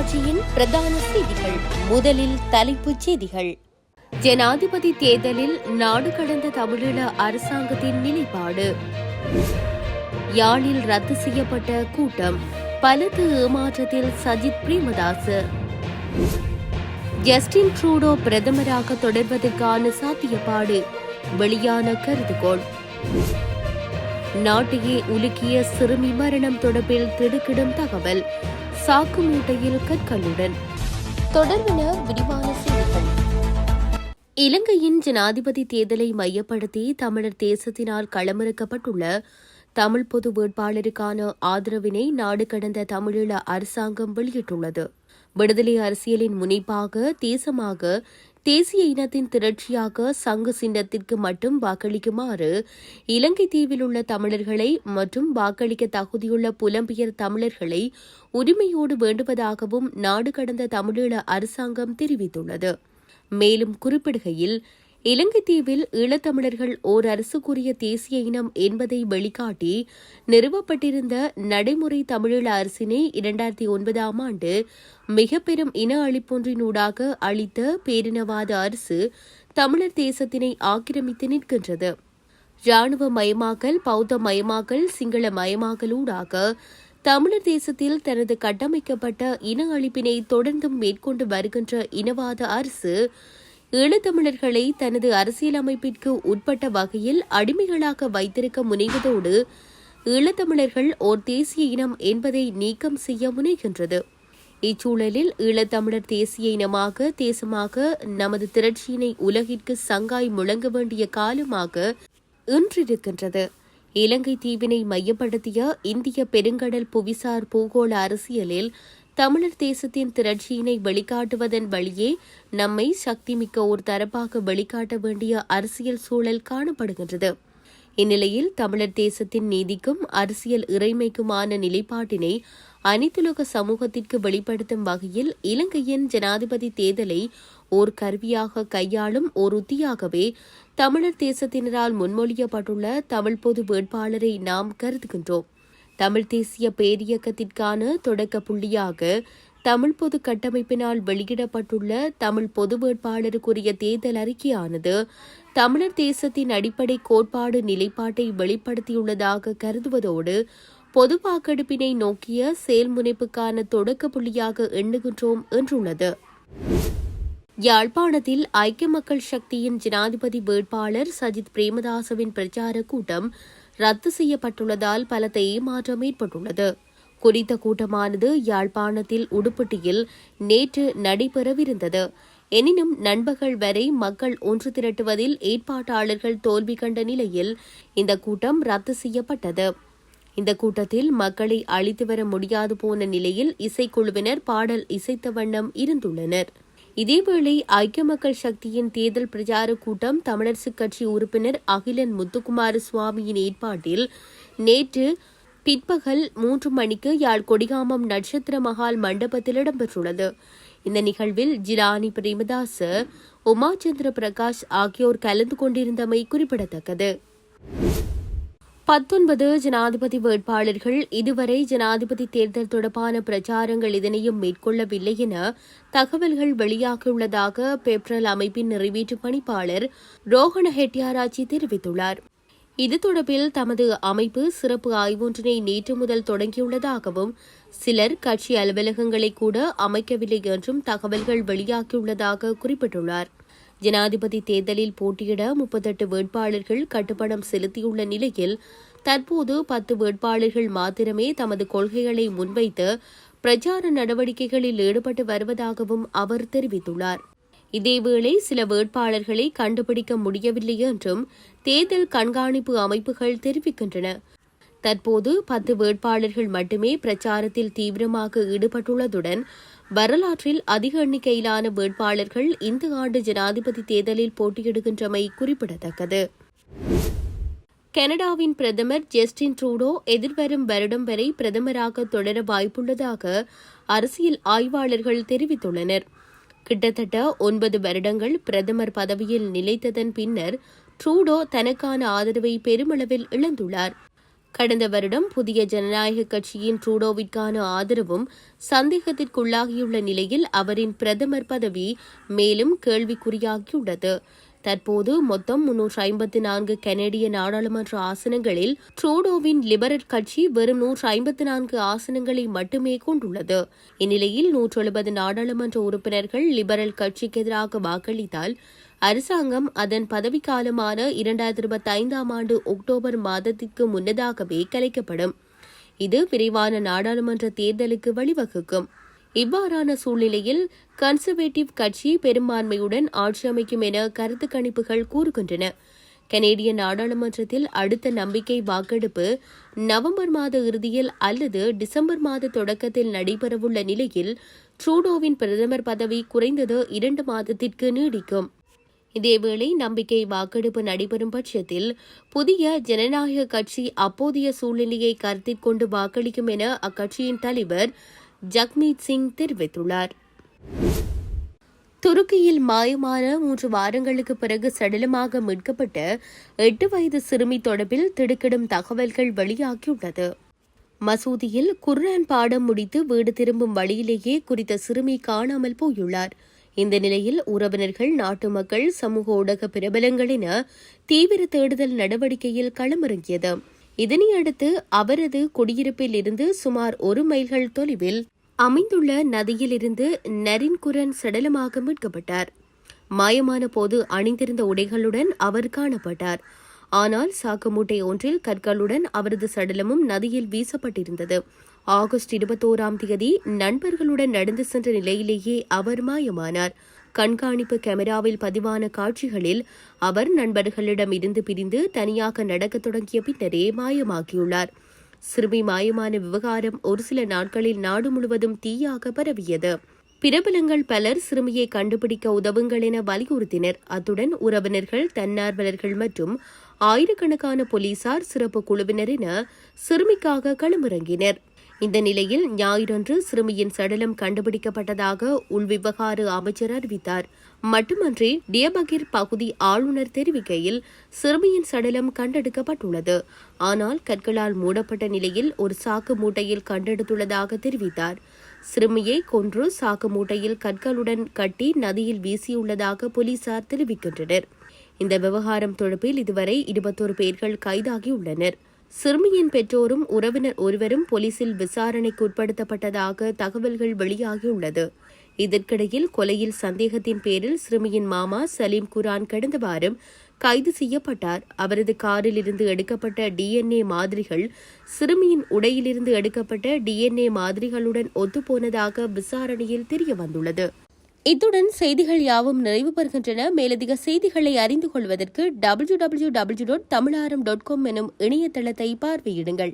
தொலைக்காட்சியின் பிரதான செய்திகள். முதலில் தலைப்புச் செய்திகள். ஜனாதிபதி தேர்தலில் நாடு கடந்த தமிழீழ அரசாங்கத்தின் நிலைப்பாடு. யாழில் ரத்து செய்யப்பட்ட கூட்டம், பலத்து ஏமாற்றத்தில் சஜித் பிரேமதாச. ஜஸ்டின் ட்ரூடோ பிரதமராக தொடர்வதற்கான சாத்தியப்பாடு, வெளியான கருதுகோள். நாட்டையே உலுக்கிய சிறுமி மரணம் தொடர்பில் திடுக்கிடும் தகவல், சாக்கு மூட்டையில் கற்களுடன். தொடர்பென விரிவான செய்திகள். இலங்கையின் ஜனாதிபதி தேர்தலை மையப்படுத்தி தமிழர் தேசத்தினால் களமிறக்கப்பட்டுள்ள தமிழ் பொது வேட்பாளருக்கான ஆதரவினை நாடு கடந்த தமிழீழ அரசாங்கம் வெளியிட்டுள்ளது. விடுதலை அரசியலின் முனைப்பாக தேசமாக தேசிய இனத்தின் திரட்சியாக சங்க சின்னத்திற்கு மட்டும் வாக்களிக்குமாறு இலங்கை தீவில் உள்ள தமிழர்களை மற்றும் வாக்களிக்க தகுதியுள்ள புலம்பெயர் தமிழர்களை உரிமையோடு வேண்டுவதாகவும் நாடு கடந்த தமிழீழ அரசாங்கம் தெரிவித்துள்ளது. மேலும் குறிப்பிடுகையில், இலங்கை தீவில் ஈழத்தமிழர்கள் ஓர் அரசுக்குரிய தேசிய இனம் என்பதை வெளிக்காட்டி நிறுவப்பட்டிருந்த நடைமுறை தமிழீழ அரசினை 2009ஆம் ஆண்டு மிக பெரும் இன அழிப்பொன்றினூடாக அளித்த பேரினவாத அரசு தமிழர் தேசத்தினை ஆக்கிரமித்து நிற்கின்றது. இராணுவ மயமாக்கல், பௌத்த மயமாக்கல், சிங்கள மயமாக்கலூடாக தமிழர் தேசத்தில் தனது கட்டமைக்கப்பட்ட இன அழிப்பினை தொடர்ந்தும் மேற்கொண்டு வருகின்ற இனவாத அரசு ஈழத்தமிழர்களை தனது அரசியலமைப்பிற்கு உட்பட்ட வகையில் அடிமைகளாக வைத்திருக்க முனைவதோடு ஈழத்தமிழர்கள் ஓர் தேசிய இனம் என்பதை நீக்கம் செய்ய முனைகின்றது. இச்சூழலில் ஈழத்தமிழர் தேசிய இனமாக தேசமாக நமது திரட்சியினை உலகிற்கு சங்காய் முழங்க வேண்டிய காலமாக இன்றிருக்கின்றது. இலங்கை தீவினை மையப்படுத்திய இந்திய பெருங்கடல் புவிசார் பூகோள அரசியலில் தமிழர் தேசத்தின் திரட்சியினை வெளிக்காட்டுவதன் வழியே நம்மை சக்திமிக்க ஒரு தரப்பாக வெளிக்காட்ட வேண்டிய அரசியல் சூழல் காணப்படுகின்றது. இந்நிலையில் தமிழர் தேசத்தின் நீதிக்கும் அரசியல் இறைமைக்குமான நிலைப்பாட்டினை அனைத்துலக சமூகத்திற்கு வெளிப்படுத்தும் வகையில் இலங்கையின் ஜனாதிபதி தேர்தலை ஓர் கருவியாக கையாளும் ஓர் உத்தியாகவே தமிழர் தேசத்தினரால் முன்மொழியப்பட்டுள்ள தமிழ் பொது வேட்பாளரை நாம் கருதுகின்றோம். தமிழ் தேசிய பேரியக்கத்திற்கான தொடக்க புள்ளியாக தமிழ் பொது கட்டமைப்பினால் வெளியிடப்பட்டுள்ள தமிழ் பொது வேட்பாளருக்குரிய தேர்தல் அறிக்கையானது தமிழர் தேசத்தின் அடிப்படை கோட்பாடு நிலைப்பாட்டை வெளிப்படுத்தியுள்ளதாக கருதுவதோடு பொது வாக்கெடுப்பினை நோக்கிய செயல்முனைப்புக்கான தொடக்க புள்ளியாக எண்ணுகின்றோம் என்றுள்ளது. யாழ்ப்பாணத்தில் ஐக்கிய மக்கள் சக்தியின் ஜனாதிபதி வேட்பாளர் சஜித் பிரேமதாசவின் பிரச்சார கூட்டம் ரத்து செய்யப்பட்டுள்ளதால் பலத்த ஏமாற்றம் ஏற்பட்டுள்ளது. குறித்த கூட்டமானது யாழ்ப்பாணத்தில் உடுப்பட்டியில் நேற்று நடைபெறவிருந்தது. எனினும் நண்பகல் வரை மக்கள் ஒன்று திரட்டுவதில் ஏற்பாட்டாளர்கள் தோல்வி கண்ட நிலையில் இந்த கூட்டம் ரத்து செய்யப்பட்டது. இந்த கூட்டத்தில் மக்களை அழைத்து வர முடியாது போன நிலையில் இசைக்குழுவினர் பாடல் இசைத்த வண்ணம் இருந்துள்ளனர். இதேவேளை ஐக்கிய மக்கள் சக்தியின் தேர்தல் பிரச்சார கூட்டம் தமிழரசுக் கட்சி உறுப்பினர் அகிலன் முத்துக்குமார சுவாமியின் ஏற்பாட்டில் நேற்று பிற்பகல் 3 மணிக்கு யாழ் கொடிகாமம் நட்சத்திர மகால் மண்டபத்தில் இடம்பெற்றுள்ளது. இந்த நிகழ்வில் ஜிலானி பிரேமதாச, உமாச்சந்திர பிரகாஷ் ஆகியோர் கலந்து கொண்டிருந்தமை குறிப்பிடத்தக்கது. 19 ஜனாதிபதி வேட்பாளர்கள் இதுவரை ஜனாதிபதி தேர்தல் தொடர்பான பிரச்சாரங்கள் இதனையும் மேற்கொள்ளவில்லை என தகவல்கள் வெளியாகியுள்ளதாக பெப்ரல் அமைப்பின் நிறைவேற்று பணிப்பாளர் ரோஹண ஹெட்டியாராச்சி தெரிவித்துள்ளார். இது தொடர்பில் தமது அமைப்பு சிறப்பு ஆய்வொன்றினை நேற்று முதல் தொடங்கியுள்ளதாகவும் சிலர் கட்சி அலுவலகங்களை கூட அமைக்கவில்லை என்றும் தகவல்கள் வெளியாகியுள்ளதாக குறிப்பிட்டுள்ளார். ஜனாதிபதி தேர்தலில் போட்டியிட 38 வேட்பாளர்கள் கட்டுப்பணம் செலுத்தியுள்ள நிலையில் தற்போது 10 வேட்பாளர்கள் மாத்திரமே தமது கொள்கைகளை முன்வைத்து பிரச்சார நடவடிக்கைகளில் ஈடுபட்டு வருவதாகவும் அவர் தெரிவித்துள்ளார். இதேவேளை சில வேட்பாளர்களை கண்டுபிடிக்க முடியவில்லை என்றும் தேர்தல் கண்காணிப்பு அமைப்புகள் தெரிவிக்கின்றன. தற்போது 10 வேட்பாளர்கள் மட்டுமே பிரச்சாரத்தில் தீவிரமாக ஈடுபட்டுள்ளதுடன் வரலாற்றில் அதிக எண்ணிக்கையிலான வேட்பாளர்கள் இந்த ஆண்டு ஜனாதிபதி தேர்தலில் போட்டியிடுகின்றமை குறிப்பிடத்தக்கது. கனடாவின் பிரதமர் ஜஸ்டின் ட்ரூடோ எதிர்வரும் வருடம் வரை பிரதமராக தொடர வாய்ப்புள்ளதாக அரசியல் ஆய்வாளர்கள் தெரிவித்துள்ளனர். கிட்டத்தட்ட 9 வருடங்கள் பிரதமர் பதவியில் நிலைத்ததன் பின்னர் ட்ரூடோ தனக்கான ஆதரவை பெருமளவில் இழந்துள்ளார். கடந்த வருடம் புதிய ஜனநாயக கட்சியின் ட்ரூடோவிற்கான ஆதரவும் சந்தேகத்திற்குள்ளாகியுள்ள நிலையில் அவரின் பிரதமர் பதவி மேலும் கேள்விக்குறியாகியுள்ளது. தற்போது மொத்தம் 354 கனேடிய நாடாளுமன்ற ஆசனங்களில் ட்ரூடோவின் லிபரல் கட்சி வெறும் 154 ஆசனங்களை மட்டுமே கொண்டுள்ளது. இந்நிலையில் 170 நாடாளுமன்ற உறுப்பினர்கள் லிபரல் கட்சிக்கு எதிராக வாக்களித்தால் அரசாங்கம் அதன் பதவிக்காலமான 2025 ஆண்டு அக்டோபர் மாதத்திற்கு முன்னதாகவே கலைக்கப்படும். இது விரைவான நாடாளுமன்ற தேர்தலுக்கு வழிவகுக்கும். இவ்வாறான சூழ்நிலையில் கன்சர்வேட்டிவ் கட்சி பெரும்பான்மையுடன் ஆட்சி அமைக்கும் என கருத்து கணிப்புகள் கூறுகின்றன. கனேடிய நாடாளுமன்றத்தில் அடுத்த நம்பிக்கை வாக்கெடுப்பு நவம்பர் மாத இறுதியில் அல்லது டிசம்பர் மாத தொடக்கத்தில் நடைபெறவுள்ள நிலையில் ட்ரூடோவின் பிரதமர் பதவி குறைந்தது 2 மாதத்திற்கு நீடிக்கும். இதேவேளை நம்பிக்கை வாக்கெடுப்பு நடைபெறும் பட்சத்தில் புதிய ஜனநாயக கட்சி அப்போதைய சூழ்நிலையை கருத்தில் கொண்டு வாக்களிக்கும் என அக்கட்சியின் தலைவர் ஜக்மீத் சிங் தெரிவித்துள்ளார். துருக்கியில் மாயமான 3 வாரங்களுக்கு பிறகு சடலமாக மீட்கப்பட்ட 8 வயது சிறுமி தொடர்பில் திடுக்கிடும் தகவல்கள் வெளியாகியுள்ளது. மசூதியில் குர்ஆன் பாடம் முடித்து வீடு திரும்பும் வழியிலேயே குறித்த சிறுமி காணாமல் போயுள்ளார். இந்த நிலையில் உறவினர்கள், நாட்டு மக்கள், சமூக ஊடக பிரபலங்கள் என தீவிர தேடுதல் நடவடிக்கையில் களமிறங்கியது. இதனையடுத்து அவரது குடியிருப்பில் இருந்து சுமார் 1 மைல்கள் தொலைவில் அமைந்துள்ள நதியிலிருந்து நரின்குரன் சடலமாக மீட்கப்பட்டார். மாயமான போது அணிந்திருந்த உடைகளுடன் அவர் காணப்பட்டார். ஆனால் சாக்கு மூட்டை ஒன்றில் கற்களுடன் அவரது சடலமும் நதியில் வீசப்பட்டிருந்தது. ஆகஸ்ட் 21ஆம் தேதி நண்பர்களுடன் நடந்து சென்ற நிலையிலேயே அவர் மாயமானார். கண்காணிப்பு கேமராவில் பதிவான காட்சிகளில் அவர் நண்பர்களிடம் இருந்து பிரிந்து தனியாக நடக்கத் தொடங்கிய பின்னரே மாயமாகியுள்ளார். சிறுமி மாயமான விவகாரம் ஒரு சில நாட்களில் நாடு முழுவதும் தீயாக பரவியது. பிரபலங்கள் பலர் சிறுமியை கண்டுபிடிக்க உதவுங்கள் என வலியுறுத்தினர். அத்துடன் உறவினர்கள், தன்னார்வலர்கள் மற்றும் ஆயிரக்கணக்கான போலீசார், சிறப்பு குழுவினர் என சிறுமிக்காக களமிறங்கினர். இந்த நிலையில் ஞாயிறன்று சிறுமியின் சடலம் கண்டுபிடிக்கப்பட்டதாக உள்விவகார அமைச்சர் அறிவித்தார். மட்டுமன்றி டியபகிர் பகுதி ஆளுநர் தெரிவிக்கையில் சிறுமியின் சடலம் கண்டெடுக்கப்பட்டுள்ளது. ஆனால் கற்களால் மூடப்பட்ட நிலையில் ஒரு சாக்கு மூட்டையில் கண்டெடுத்துள்ளதாக தெரிவித்தார். சிறுமியை கொன்று சாக்கு மூட்டையில் கற்களுடன் கட்டி நதியில் வீசியுள்ளதாக போலீசார் தெரிவிக்கின்றனர். இந்த விவகாரம் தொடர்பில் இதுவரை 21 பேர்கள் கைதாகியுள்ளனர். சிறுமியின் பெற்றோரும் உறவினர் ஒருவரும் போலீசில் விசாரணைக்கு உட்படுத்தப்பட்டதாக தகவல்கள் வெளியாகியுள்ளது. இதற்கிடையில் கொலையில் சந்தேகத்தின் பேரில் சிறுமியின் மாமா சலீம் குரான் கடந்த வாரம் கைது செய்யப்பட்டார். அவரது காரில் இருந்து எடுக்கப்பட்ட DNA மாதிரிகள் சிறுமியின் உடையிலிருந்து எடுக்கப்பட்ட DNA மாதிரிகளுடன் ஒத்துப்போனதாக விசாரணையில் தெரியவந்துள்ளது. இத்துடன் செய்திகள் யாவும் நிறைவு பெறுகின்றன. மேலதிக செய்திகளை அறிந்து கொள்வதற்கு www.tamilaram.com எனும் இணையதளத்தை பார்வையிடுங்கள்.